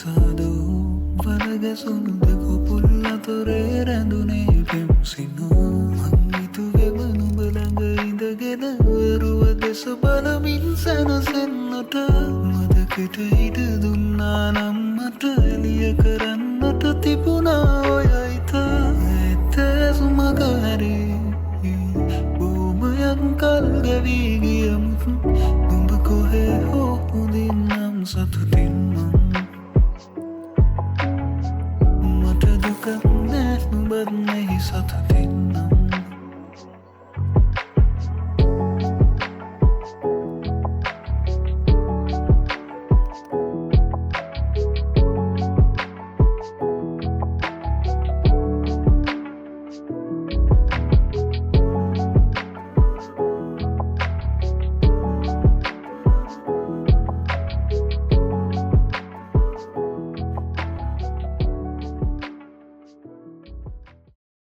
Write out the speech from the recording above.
නිසාදෝ වලගැසුණුද කොපුල් අතොරේ රැඳුනේ පෙම්සිනෝ මංහිතුවෙම නුබළඟ ඉඳගෙන වරුව දෙස බලමින් සැනසෙන්නට මදකට ඉඩ දුන්නා